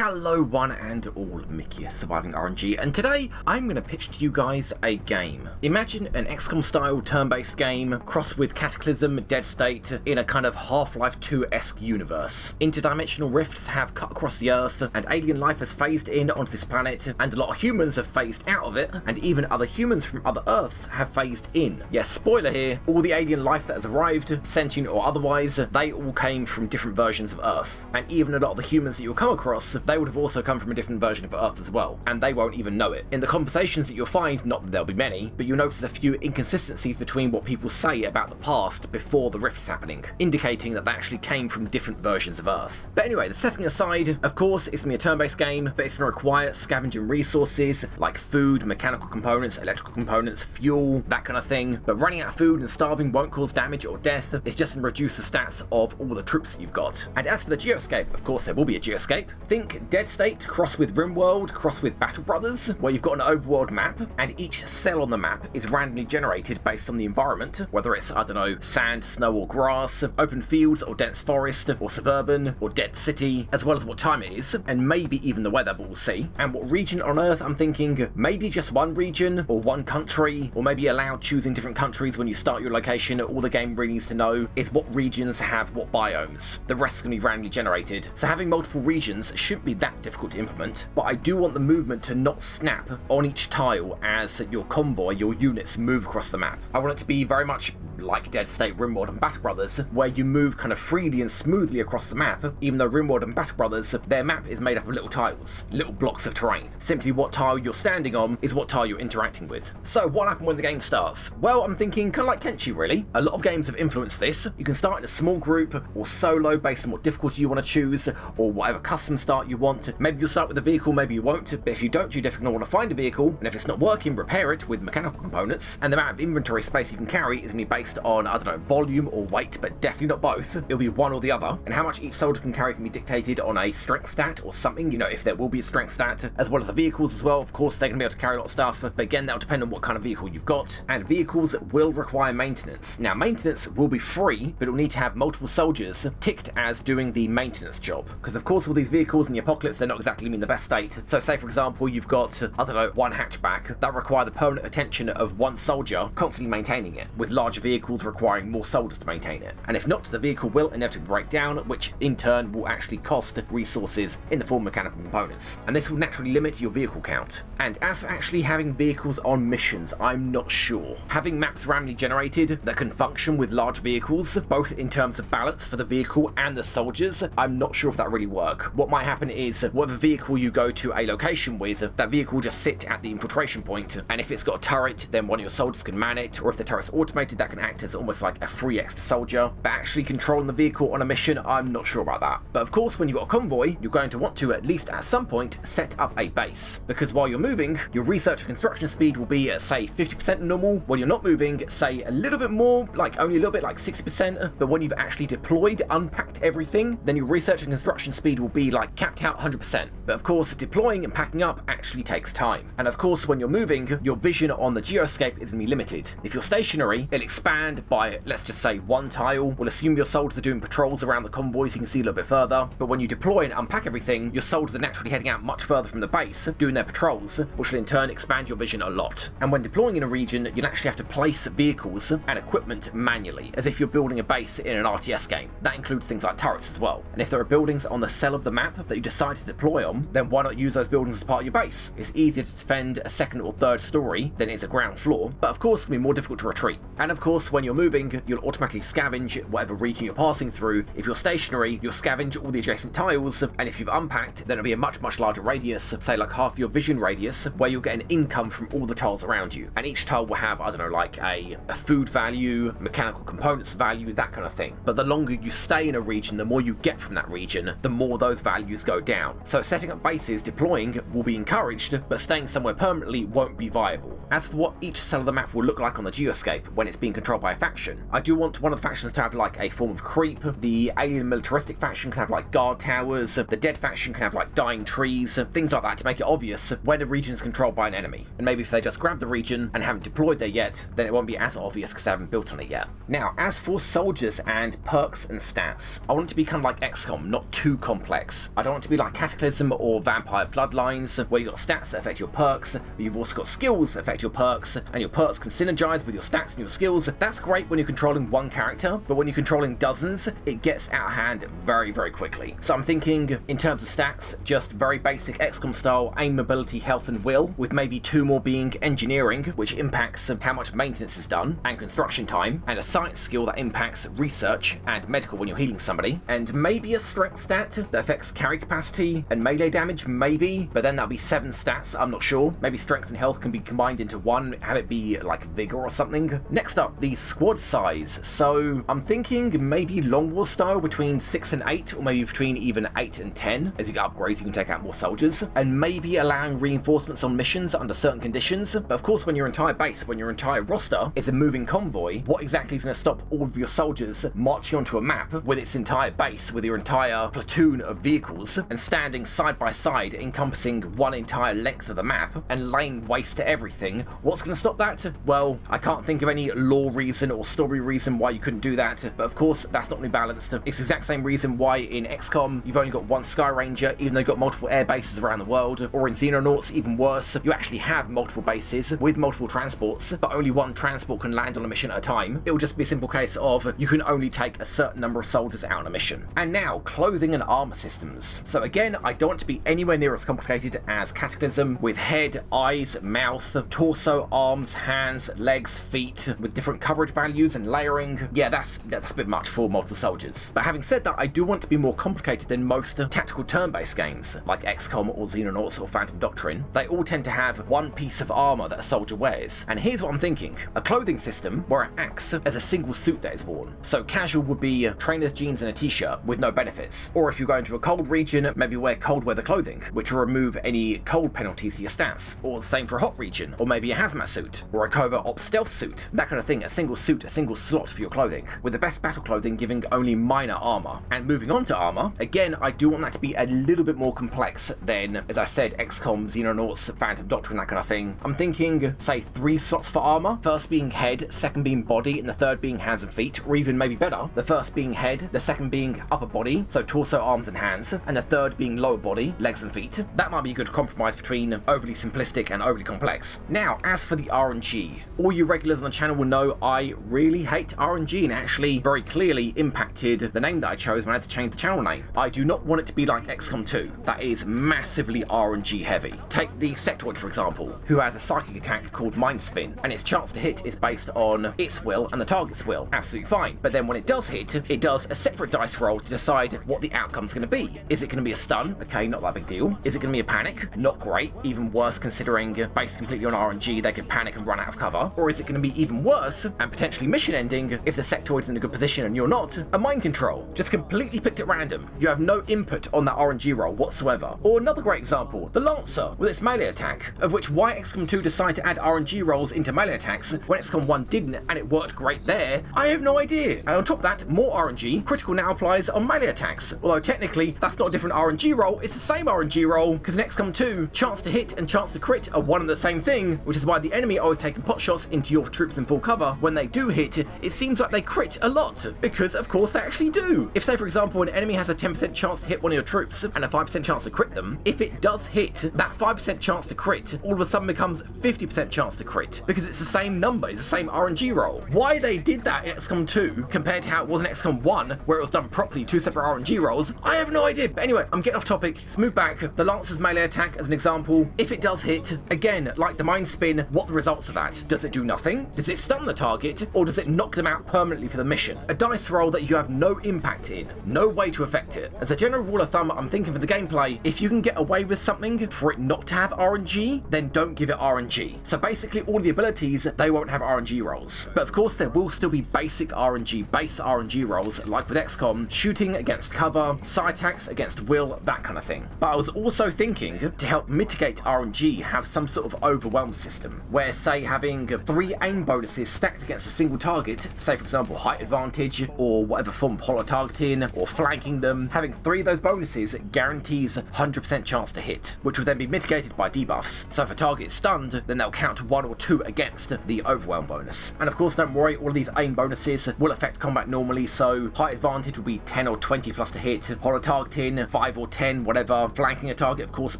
Hello one and all, Mickey Surviving RNG, and today I'm going to pitch to you guys a game. Imagine an XCOM style turn-based game crossed with Cataclysm, Dead State in a kind of Half-Life 2-esque universe. Interdimensional rifts have cut across the Earth, and alien life has phased in onto this planet, and a lot of humans have phased out of it, and even other humans from other Earths have phased in. Yes, spoiler here, all the alien life that has arrived, sentient or otherwise, they all came from different versions of Earth. And even a lot of the humans that you'll come across, they would have also come from a different version of Earth as well, and they won't even know it. In the conversations that you'll find, not that there'll be many, but you'll notice a few inconsistencies between what people say about the past before the rift is happening, indicating that they actually came from different versions of Earth. But anyway, the setting aside, of course, it's going to be a turn-based game, but it's going to require scavenging resources like food, mechanical components, electrical components, fuel, that kind of thing. But running out of food and starving won't cause damage or death, it's just going to reduce the stats of all the troops that you've got. And as for the geoscape, of course there will be a geoscape. Think Dead State crossed with RimWorld, crossed with Battle Brothers, where you've got an overworld map, and each cell on the map is randomly generated based on the environment, whether it's, I don't know, sand, snow or grass, open fields or dense forest, or suburban, or dead city, as well as what time it is, and maybe even the weather, but we'll see. And what region on Earth, I'm thinking maybe just one region, or one country, or maybe allowed choosing different countries when you start your location. All the game really needs to know is what regions have what biomes. The rest is going to be randomly generated, so having multiple regions shouldn't be that difficult to implement, but I do want the movement to not snap on each tile as your convoy, your units move across the map. I want it to be very much like Dead State, RimWorld and Battle Brothers, where you move kind of freely and smoothly across the map, even though RimWorld and Battle Brothers, their map is made up of little tiles, little blocks of terrain. Simply what tile you're standing on is what tile you're interacting with. So what happened when the game starts? Well, I'm thinking kind of like Kenshi really. A lot of games have influenced this. You can start in a small group or solo based on what difficulty you want to choose, or whatever custom start you want. Maybe you'll start with a vehicle, maybe you won't, but if you don't, you definitely want to find a vehicle, and if it's not working, repair it with mechanical components, and the amount of inventory space you can carry is going to be based on, I don't know, volume or weight, but definitely not both. It'll be one or the other, and how much each soldier can carry can be dictated on a strength stat or something, you know, if there will be a strength stat, as well as the vehicles as well. Of course, they're going to be able to carry a lot of stuff, but again, that'll depend on what kind of vehicle you've got, and vehicles will require maintenance. Now, maintenance will be free, but it'll need to have multiple soldiers ticked as doing the maintenance job, because of course all these vehicles in the apocalypse, they're not exactly in the best state. So say for example you've got, I don't know, one hatchback that require the permanent attention of one soldier constantly maintaining it, with larger vehicles requiring more soldiers to maintain it. And if not, the vehicle will inevitably break down, which in turn will actually cost resources in the form of mechanical components. And this will naturally limit your vehicle count. And as for actually having vehicles on missions, I'm not sure. Having maps randomly generated that can function with large vehicles, both in terms of balance for the vehicle and the soldiers, I'm not sure if that really work. What might happen is, whatever vehicle you go to a location with, that vehicle will just sit at the infiltration point, and if it's got a turret, then one of your soldiers can man it, or if the turret's automated, that can act as almost like a free extra soldier. But actually controlling the vehicle on a mission, I'm not sure about that. But of course, when you've got a convoy, you're going to want to, at least at some point, set up a base, because while you're moving, your research and construction speed will be at, say, 50% normal. When you're not moving, say a little bit more, like only a little bit, like 60%, but when you've actually deployed, unpacked everything, then your research and construction speed will be like capped out 100%. But of course, deploying and packing up actually takes time. And of course, when you're moving, your vision on the geoscape is going to be limited. If you're stationary, it'll expand by, let's just say, one tile. We'll assume your soldiers are doing patrols around the convoy so you can see a little bit further. But when you deploy and unpack everything, your soldiers are naturally heading out much further from the base, doing their patrols, which will in turn expand your vision a lot. And when deploying in a region, you'll actually have to place vehicles and equipment manually, as if you're building a base in an RTS game. That includes things like turrets as well. And if there are buildings on the cell of the map that you decide to deploy on, then why not use those buildings as part of your base? It's easier to defend a second or third story than it is a ground floor, but of course it can be more difficult to retreat. And of course, when you're moving, you'll automatically scavenge whatever region you're passing through. If you're stationary, you'll scavenge all the adjacent tiles, and if you've unpacked, then it'll be a much larger radius, say like half your vision radius, where you'll get an income from all the tiles around you. And each tile will have, I don't know, like a food value, mechanical components value, that kind of thing. But the longer you stay in a region, the more you get from that region, the more those values go down. So setting up bases, deploying will be encouraged, but staying somewhere permanently won't be viable. As for what each cell of the map will look like on the geoscape when it's being controlled controlled by a faction. I do want one of the factions to have like a form of creep. The alien militaristic faction can have like guard towers. The dead faction can have like dying trees, things like that to make it obvious when a region is controlled by an enemy. And maybe if they just grab the region and haven't deployed there yet, then it won't be as obvious because they haven't built on it yet. Now, as for soldiers and perks and stats, I want it to be kind of like XCOM, not too complex. I don't want it to be like Cataclysm or Vampire Bloodlines, where you've got stats that affect your perks, but you've also got skills that affect your perks, and your perks can synergize with your stats and your skills. That's great when you're controlling one character, but when you're controlling dozens, it gets out of hand very, very quickly. So I'm thinking, in terms of stats, just very basic XCOM style aim, mobility, health, and will, with maybe 2 more being engineering, which impacts how much maintenance is done, and construction time, and a science skill that impacts research and medical when you're healing somebody, and maybe a strength stat that affects carry capacity and melee damage, maybe, but then that'll be 7 stats, I'm not sure. Maybe strength and health can be combined into one, have it be like vigor or something. Next up, the squad size. So I'm thinking maybe Long War style between 6 and 8, or maybe between even 8 and 10. As you get upgrades, you can take out more soldiers, and maybe allowing reinforcements on missions under certain conditions. But of course, when your entire base, when your entire roster is a moving convoy, what exactly is going to stop all of your soldiers marching onto a map with its entire base, with your entire platoon of vehicles, and standing side by side, encompassing one entire length of the map, and laying waste to everything? What's going to stop that? Well, I can't think of any lore reason or story reason why you couldn't do that, but of course, that's not really balanced. It's the exact same reason why in XCOM, you've only got one Sky Ranger, even though you've got multiple air bases around the world, or in Xenonauts, even worse, you actually have multiple bases with multiple transports, but only one transport can land on a mission at a time. It will just be a simple case of you can only take a certain number of soldiers out on a mission. And now, clothing and armor systems. So again, I don't want it to be anywhere near as complicated as Cataclysm, with head, eyes, mouth, torso, arms, hands, legs, feet, with different coverage values and layering. Yeah, that's a bit much for multiple soldiers. But having said that, I do want it to be more complicated than most tactical turn-based games, like XCOM or Xenonauts or Phantom Doctrine. They all tend to have one piece of armor that a soldier wears. And here's what I'm thinking. A clothing system where it acts as a single suit that is worn. So casual would be trainer's jeans and a t-shirt with no benefits. Or if you're going to a cold region, maybe wear cold weather clothing, which will remove any cold penalties to your stats. Or the same for a hot region, or maybe a hazmat suit, or a covert ops stealth suit. That kind of thing, a single suit, a single slot for your clothing, with the best battle clothing giving only minor armor. And moving on to armor, again, I do want that to be a little bit more complex than, as I said, XCOM, Xenonauts, Phantom Doctrine, that kind of thing. I'm thinking, say, 3 slots for armor, first being head, second being body, and the third being hands and feet, or even maybe better, the first being head, the second being upper body, so torso, arms and hands, and the third being lower body, legs and feet. That might be a good compromise between overly simplistic and overly complex. Now, as for the RNG, all you regulars on the channel will know I really hate RNG, and actually very clearly impacted the name that I chose when I had to change the channel name. I do not want it to be like XCOM 2. That is massively RNG heavy. Take the Sectoid, for example, who has a psychic attack called Mind Spin, and its chance to hit is based on its will and the target's will. Absolutely fine. But then when it does hit, it does a separate dice roll to decide what the outcome's going to be. Is it going to be a stun? Okay, not that big deal. Is it going to be a panic? Not great. Even worse considering based completely on RNG, they could panic and run out of cover. Or is it going to be even worse and potentially mission ending if the Sectoid's in a good position and you're not? A mind control. Just completely picked at random. You have no input on that RNG roll whatsoever. Or another great example, the Lancer with its melee attack, of which why XCOM 2 decided to add RNG rolls into melee attacks when XCOM 1 didn't, and it worked great there, I have no idea. And on top of that, more RNG, critical now applies on melee attacks. Although technically, that's not a different RNG roll, it's the same RNG roll, because in XCOM 2, chance to hit and chance to crit are one and the same thing, which is why the enemy are always taking pot shots into your troops in full cover. When they do hit, it seems like they crit a lot, because of course they actually do. If say for example, an enemy has a 10% chance to hit one of your troops and a 5% chance to crit them, if it does hit, that 5% chance to crit all of a sudden becomes 50% chance to crit, because it's the same number, it's the same RNG roll. Why they did that in XCOM 2 compared to how it was in XCOM 1, where it was done properly, 2 separate RNG rolls, I have no idea. But anyway, I'm getting off topic. Let's move back. The Lancer's melee attack as an example. If it does hit, again, like the Mind Spin, what are the results of that? Does it do nothing? Does it stun the target? Or does it knock them out permanently for the mission? A dice roll that you have no impact in, no way to affect it. As a general rule of thumb, I'm thinking for the gameplay, if you can get away with something for it not to have RNG, then don't give it RNG. So basically all the abilities, they won't have RNG rolls. But of course there will still be basic RNG, base RNG rolls, like with XCOM, shooting against cover, side attacks against will, that kind of thing. But I was also thinking, to help mitigate RNG, have some sort of overwhelm system, where say having 3 aim bonuses stacked stacked against a single target, say for example height advantage or whatever form of holo targeting or flanking them, having 3 of those bonuses guarantees 100% chance to hit, which will then be mitigated by debuffs. So if a target is stunned, then they'll count 1 or 2 against the overwhelm bonus. And of course, don't worry, all of these aim bonuses will affect combat normally, so height advantage will be 10 or 20 plus to hit, holo targeting 5 or 10, whatever. Flanking a target of course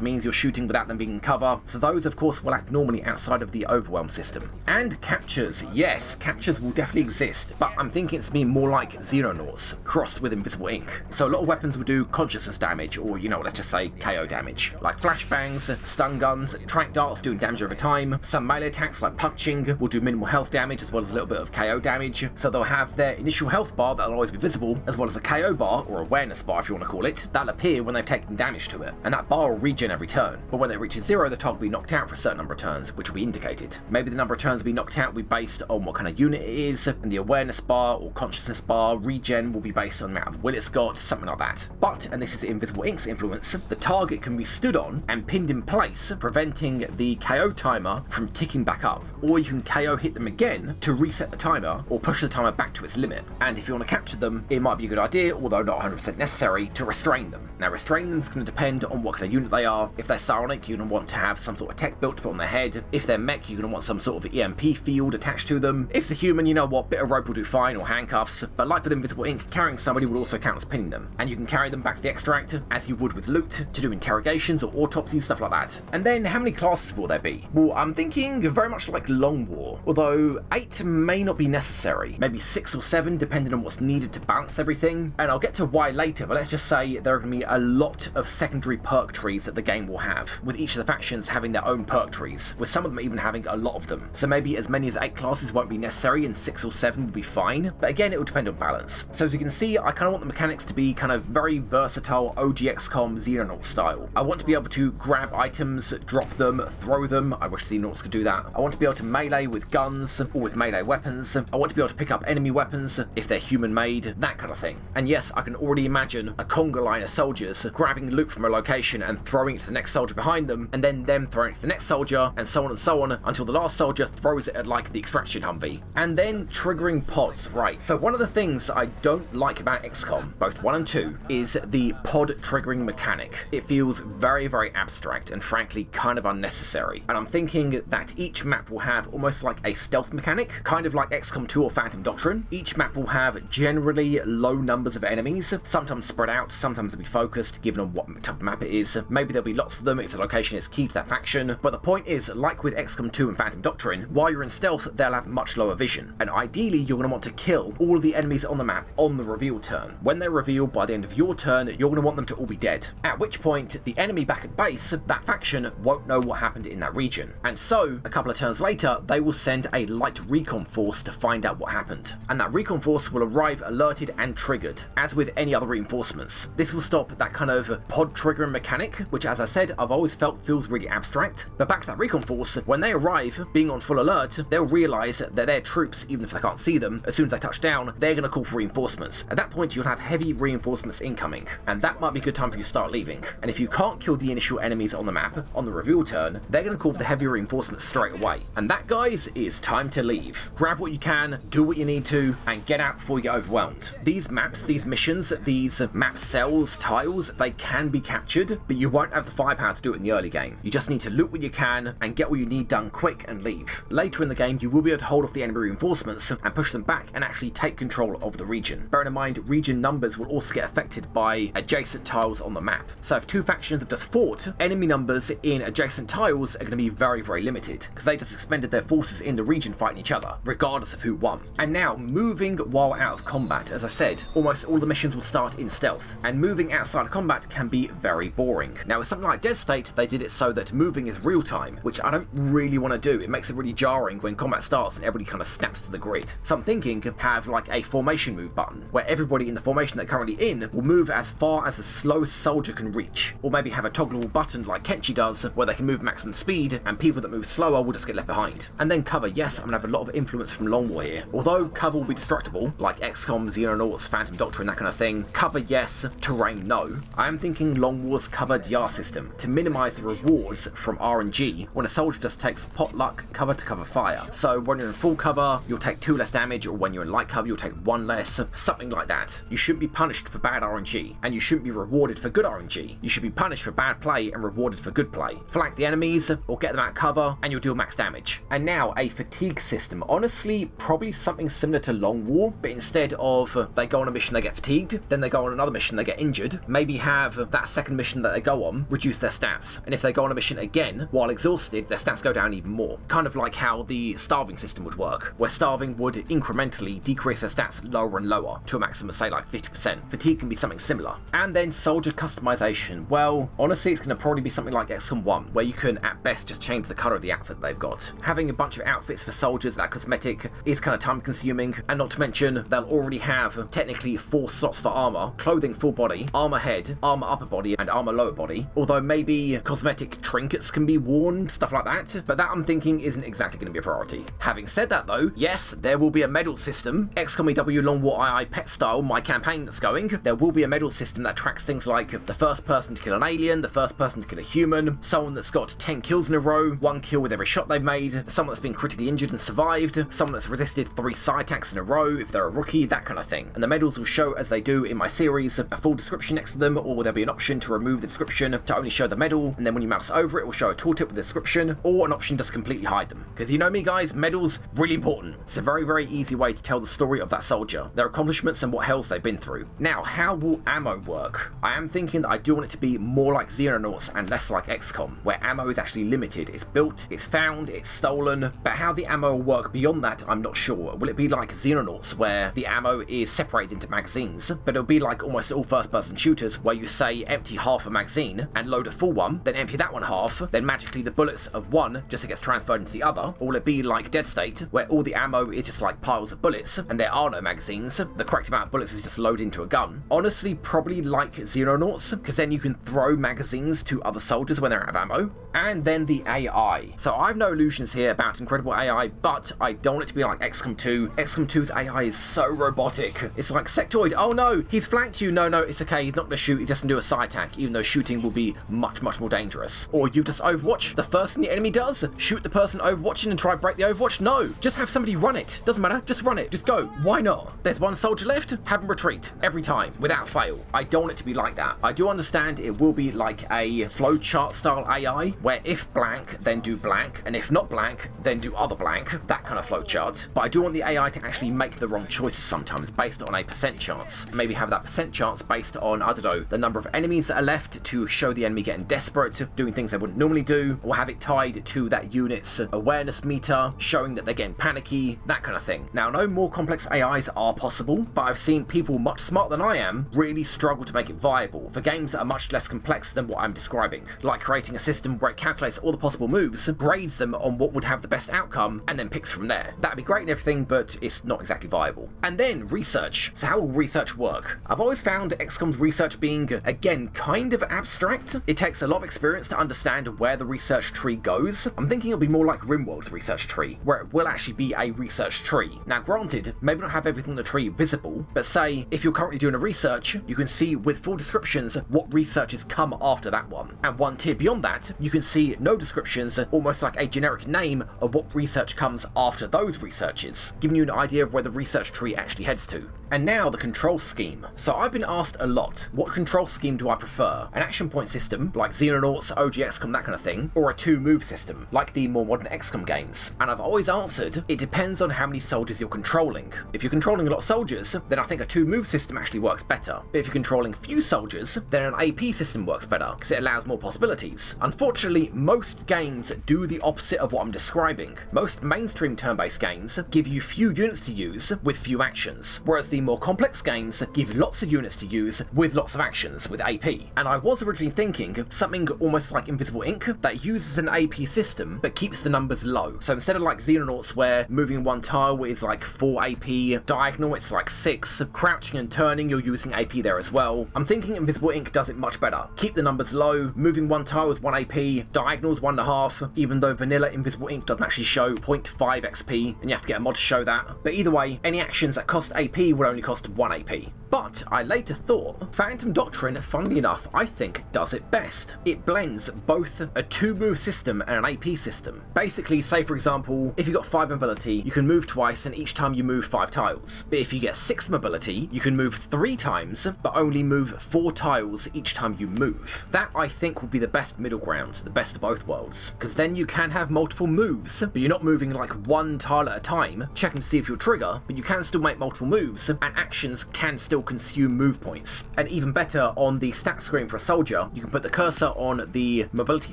means you're shooting without them being in cover, so those of course will act normally outside of the overwhelm system. And captures, yes, captures will definitely exist, but I'm thinking it's being more like Xenonauts crossed with invisible ink. So a lot of weapons will do consciousness damage, or let's just say KO damage, like flashbangs, stun guns, trank darts doing damage over time. Some melee attacks like punching will do minimal health damage as well as a little bit of KO damage, so they'll have their initial health bar that'll always be visible, as well as a KO bar, or awareness bar if you want to call it, that'll appear when they've taken damage to it, and that bar will regen every turn, but when it reaches 0 the target will be knocked out for a certain number of turns, which will be indicated. Maybe the number of turns will be knocked out will be based on what kind of unit it is, and the awareness bar or consciousness bar regen will be based on the amount of will it's got, something like that. But, and this is Invisible Ink's influence, the target can be stood on and pinned in place, preventing the KO timer from ticking back up, or you can KO hit them again to reset the timer or push the timer back to its limit. And if you want to capture them, it might be a good idea, although not 100% necessary, to restrain them. Now restraining them is going to depend on what kind of unit they are. If they're psionic, you're going to want to have some sort of tech built to put on their head. If they're mech, you're going to want some sort of EMP field attached to them. If it's a human, you know what, bit of rope will do fine, or handcuffs, but like with Invisible Ink, carrying somebody will also count as pinning them, and you can carry them back to the extract as you would with loot to do interrogations or autopsies, stuff like that. And then how many classes will there be? Well, I'm thinking very much like Long War, although 8 may not be necessary, maybe 6 or 7 depending on what's needed to balance everything, and I'll get to why later, but let's just say there are going to be a lot of secondary perk trees that the game will have, with each of the factions having their own perk trees, with some of them even having a lot of them. So maybe as many as 8 classes won't be necessary and 6 or 7 will be fine, but again it will depend on balance. So as you can see, I kind of want the mechanics to be kind of very versatile OG XCOM Xenonaut style. I want to be able to grab items, drop them, throw them. I wish Xenonauts could do that. I want to be able to melee with guns or with melee weapons. I want to be able to pick up enemy weapons if they're human made, that kind of thing. And yes, I can already imagine a conga line of soldiers grabbing loot from a location and throwing it to the next soldier behind them, and then them throwing it to the next soldier, and so on until the last soldier throws it at like the extraction Humvee. And then triggering pods, right. So one of the things I don't like about XCOM, both 1 and 2, is the pod triggering mechanic. It feels very, very abstract and frankly kind of unnecessary. And I'm thinking that each map will have almost like a stealth mechanic, kind of like XCOM 2 or Phantom Doctrine. Each map will have generally low numbers of enemies, sometimes spread out, sometimes they'll be focused, given on what type of map it is. Maybe there'll be lots of them if the location is key to that faction. But the point is, like with XCOM 2 and Phantom Doctrine, while you're in stealth, they'll have much lower vision. And ideally, you're going to want to kill all of the enemies on the map on the reveal turn. When they're revealed by the end of your turn, you're going to want them to all be dead. At which point, the enemy back at base, that faction, won't know what happened in that region. And so, a couple of turns later, they will send a light recon force to find out what happened. And that recon force will arrive alerted and triggered, as with any other reinforcements. This will stop that kind of pod triggering mechanic, which as I said, I've always felt feels really abstract. But back to that recon force, when they arrive, being on full alert, they'll realise that their troops, even if they can't see them, as soon as they touch down, they're going to call for reinforcements. At that point, you'll have heavy reinforcements incoming, and that might be a good time for you to start leaving. And if you can't kill the initial enemies on the map, on the reveal turn, they're going to call for the heavy reinforcements straight away. And that, guys, is time to leave. Grab what you can, do what you need to, and get out before you get overwhelmed. These maps, these missions, these map cells, tiles, they can be captured, but you won't have the firepower to do it in the early game. You just need to loot what you can and get what you need done quick and leave. Later in the game, you will be able to hold off the enemy reinforcements and push them back and actually take control of the region. Bearing in mind, region numbers will also get affected by adjacent tiles on the map. So if two factions have just fought, enemy numbers in adjacent tiles are going to be very, very limited, because they just expended their forces in the region fighting each other, regardless of who won. And now, moving while out of combat, as I said, almost all the missions will start in stealth, and moving outside of combat can be very boring. Now with something like Dead State, they did it so that moving is real time, which I don't really want to do. It makes it really jarring when combat starts and everybody kind of snaps to the grid. So I'm thinking have like a formation move button, where everybody in the formation they're currently in will move as far as the slowest soldier can reach, or maybe have a toggleable button like Kenshi does, where they can move maximum speed, and people that move slower will just get left behind. And then cover, yes, I'm going to have a lot of influence from Long War here. Although cover will be destructible, like XCOM, Xenonauts, Phantom Doctrine, that kind of thing. Cover, yes. Terrain, no. I am thinking Long War's cover DR system, to minimise the rewards from RNG when a soldier just takes potluck cover to cover fire. So when you're in full cover, you'll take 2 less damage, or when you're in light cover, you'll take 1 less, something like that. You shouldn't be punished for bad RNG, and you shouldn't be rewarded for good RNG. You should be punished for bad play and rewarded for good play. Flank the enemies, or get them out of cover, and you'll deal max damage. And now, a fatigue system. Honestly, probably something similar to Long War, but instead of they go on a mission, they get fatigued, then they go on another mission, they get injured, maybe have that second mission that they go on reduce their stats. And if they go on a mission again, while exhausted, their stats go down even more. Kind of like how the starving system would work, where starving would incrementally decrease their stats lower and lower to a maximum of say like 50%. Fatigue can be something similar. And then soldier customization. Well, honestly, it's going to probably be something like XCOM 1, where you can at best just change the color of the outfit they've got. Having a bunch of outfits for soldiers, that cosmetic, is kind of time consuming, and not to mention they'll already have technically 4 slots for armor, clothing full body, armor head, armor upper body, and armor lower body, although maybe cosmetic trinkets can be worn, stuff like that, but that I'm thinking isn't exactly going to be a priority. Having said that though, yes, there will be a medal system, XCOM EW Long War II pet style, my campaign that's going, there will be a medal system that tracks things like the first person to kill an alien, the first person to kill a human, someone that's got 10 kills in a row, 1 kill with every shot they've made, someone that's been critically injured and survived, someone that's resisted 3 side attacks in a row if they're a rookie, that kind of thing. And the medals will show, as they do in my series, a full description next to them, or there'll be an option to remove the description to only show the medal, and then when you mouse over it will show a tooltip with the description, or an option just completely hide them. Because you know me guys, medals, really important. It's a very, very easy way to tell the story of that soldier, their accomplishments and what hells they've been through. Now, how will ammo work? I am thinking that I do want it to be more like Xenonauts and less like XCOM, where ammo is actually limited. It's built, it's found, it's stolen, but how the ammo will work beyond that, I'm not sure. Will it be like Xenonauts, where the ammo is separated into magazines, but it'll be like almost all first-person shooters, where you say empty half a magazine and load a full one, then empty that one half, then magically the bullets of one just gets transferred into the other? Or will it be like Dead State, where all the ammo is just like piles of bullets, and there are no magazines, the correct amount of bullets is just loaded into a gun? Honestly, probably like Xenonauts, because then you can throw magazines to other soldiers when they're out of ammo. And then the AI. So I have no illusions here about incredible AI, but I don't want it to be like XCOM 2. XCOM 2's AI is so robotic. It's like, Sectoid, oh no, he's flanked you. No, it's okay, he's not going to shoot, he's just going to do a side attack, even though shooting will be much, much more dangerous. Or you just Overwatch, the first thing the enemy does, shoot the person overwatching and try to break the Overwatch? No, just have somebody run it. Doesn't matter, just run it, just go. Why not? There's one soldier left, have him retreat every time, without fail. I don't want it to be like that. I do understand it will be like a flowchart style AI, where if blank, then do blank, and if not blank, then do other blank, that kind of flowchart. But I do want the AI to actually make the wrong choices sometimes based on a percent chance. Maybe have that percent chance based on, I don't know, the number of enemies that are left to show the enemy getting desperate, doing things they wouldn't normally do, or have it tied to that unit's awareness meter, showing that they're getting panicky, that kind of thing. Now, no more complex AIs are possible, but I've seen people much smarter than I am really struggle to make it viable for games that are much less complex than what I'm describing, like creating a system where it calculates all the possible moves, grades them on what would have the best outcome, and then picks from there. That'd be great and everything, but it's not exactly viable. And then research. So how will research work? I've always found XCOM's research being, again, kind of abstract. It takes a lot of experience to understand where the research tree goes. I'm thinking it'll be more like RimWorld's research tree, where it will actually be a research tree. Now granted, maybe not have everything in the tree visible, but say if you're currently doing a research, you can see with full descriptions what researches come after that one. And one tier beyond that, you can see no descriptions, almost like a generic name of what research comes after those researches, giving you an idea of where the research tree actually heads to. And now the control scheme. So I've been asked a lot, what control scheme do I prefer? An action point system, like Xenonauts, OG XCOM, that kind of thing, or a 2-move system, like the more modern XCOM games? And I've always answered, it depends on how many soldiers you're controlling. If you're controlling a lot of soldiers, then I think a 2-move system actually works better. But if you're controlling few soldiers, then an AP system works better, because it allows more possibilities. Unfortunately, most games do the opposite of what I'm describing. Most mainstream turn-based games give you few units to use with few actions, whereas the more complex games give lots of units to use with lots of actions with AP. And I was originally thinking something almost like Invisible Ink that uses an AP system but keeps the numbers low. So instead of like Xenonauts where moving one tile is like 4 AP, diagonal it's like 6, crouching and turning you're using AP there as well, I'm thinking Invisible Ink does it much better. Keep the numbers low, moving one tile with 1 AP, diagonals 1.5, even though vanilla Invisible Ink doesn't actually show 0.5 XP and you have to get a mod to show that. But either way, any actions that cost AP would only cost 1 AP. But I later thought Phantom Doctrine, funnily enough, I think does it best. It blends both a 2-move system and an AP system. Basically, say for example, if you've got 5 mobility, you can move twice, and each time you move 5 tiles. But if you get 6 mobility, you can move 3 times, but only move 4 tiles each time you move. That, I think, would be the best middle ground, the best of both worlds. Because then you can have multiple moves, but you're not moving like 1 tile at a time, checking to see if you'll trigger, but you can still make multiple moves, and actions can still consume move points. And even better, on the stat screen for a soldier, you can put the cursor on the mobility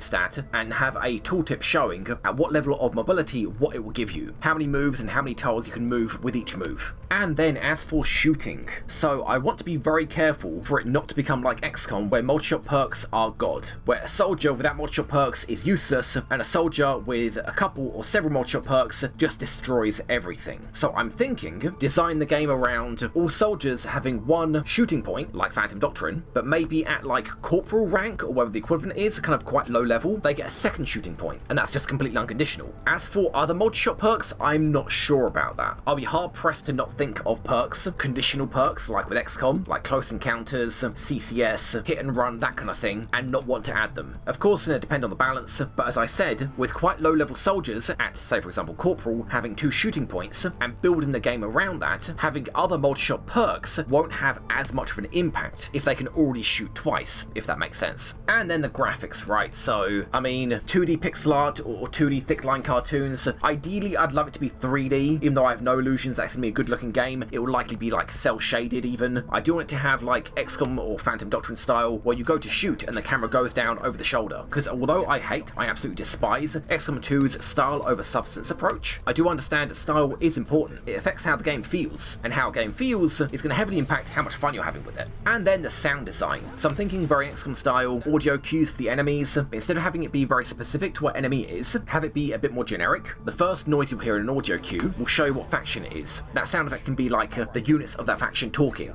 stat and have a tooltip showing at what level of mobility what it will give you, how many moves and how many tiles you can move with each move. And then as for shooting, so I want to be very careful for it not to become like XCOM, where multi-shot perks are god, where a soldier without multi-shot perks is useless, and a soldier with a couple or several multi-shot perks just destroys everything. So I'm thinking, design the game around all soldiers having 1 shooting point, like Phantom Doctrine, but maybe at like corporal rank, or whatever the equivalent is, kind of quite low level, they get a 2nd shooting point, and that's just completely unconditional. As for other multi-shot perks, I'm not sure about that. I'll be hard pressed to not think of perks, conditional perks, like with XCOM, like Close Encounters, CCS, Hit and Run, that kind of thing, and not want to add them. Of course, it'll depend on the balance, but as I said, with quite low level soldiers, at say for example Corporal, having 2 shooting points, and building the game around that, having other multi-shot perks won't have as much of an impact if they can already shoot twice, if that makes sense. And then the graphics, right? So, I mean, 2D pixel art or 2D thick line cartoons, ideally I'd love it to be 3D, even though I have no illusions that's going to be a good looking game. It will likely be like cell shaded even. I do want it to have like XCOM or Phantom Doctrine style, where you go to shoot and the camera goes down over the shoulder, because although I absolutely despise XCOM 2's style over substance approach, I do understand that style is important. It affects how the game feels, and how a game feels is going to heavily impact how much fun you're having with it. And then the sound design. So I'm thinking very XCOM style, audio cues for the enemies, but instead of having it be very specific to what enemy is, have it be a bit more generic. The first noise you'll hear in an audio cue will show you what faction it is. That sound effect can be like the units of that faction talking.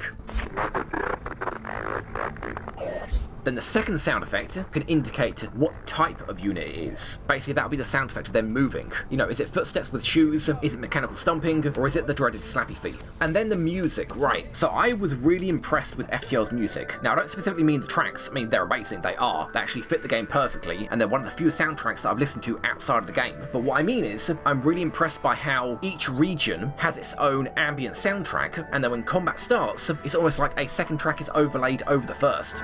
Then the second sound effect can indicate what type of unit it is. Basically, that would be the sound effect of them moving. You know, is it footsteps with shoes? Is it mechanical stomping? Or is it the dreaded slappy feet? And then the music, right. So I was really impressed with FTL's music. Now, I don't specifically mean the tracks. I mean, they're amazing, they are. They actually fit the game perfectly, and they're one of the few soundtracks that I've listened to outside of the game. But what I mean is, I'm really impressed by how each region has its own ambient soundtrack, and then when combat starts, it's almost like a second track is overlaid over the first.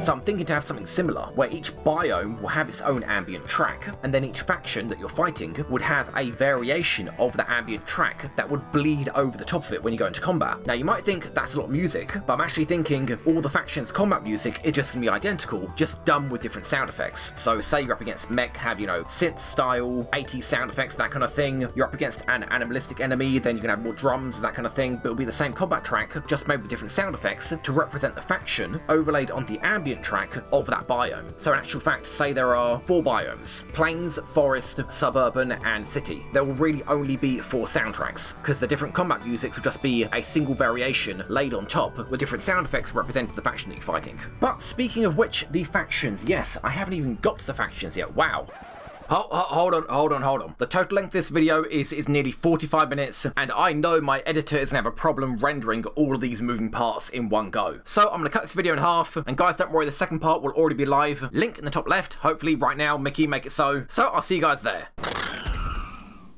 So I'm thinking to have something similar, where each biome will have its own ambient track, and then each faction that you're fighting would have a variation of the ambient track that would bleed over the top of it when you go into combat. Now you might think that's a lot of music, but I'm actually thinking all the factions' combat music is just going to be identical, just done with different sound effects. So say you're up against mech, have, you know, synth style, 80s sound effects, that kind of thing. You're up against an animalistic enemy, then you can have more drums, that kind of thing, but it'll be the same combat track, just made with different sound effects to represent the faction, overlaid on the ambient track of that biome. So in actual fact, say there are 4 biomes: plains, forest, suburban, and city. There will really only be 4 soundtracks, because the different combat musics will just be a single variation laid on top with different sound effects representing the faction that you're fighting. But speaking of which, the factions, yes, I haven't even got to the factions yet, wow. Hold on. The total length of this video is nearly 45 minutes, and I know my editor is going to have a problem rendering all of these moving parts in one go. So I'm going to cut this video in half, and guys, don't worry, the second part will already be live. Link in the top left, hopefully right now, Mickey, make it so. So I'll see you guys there.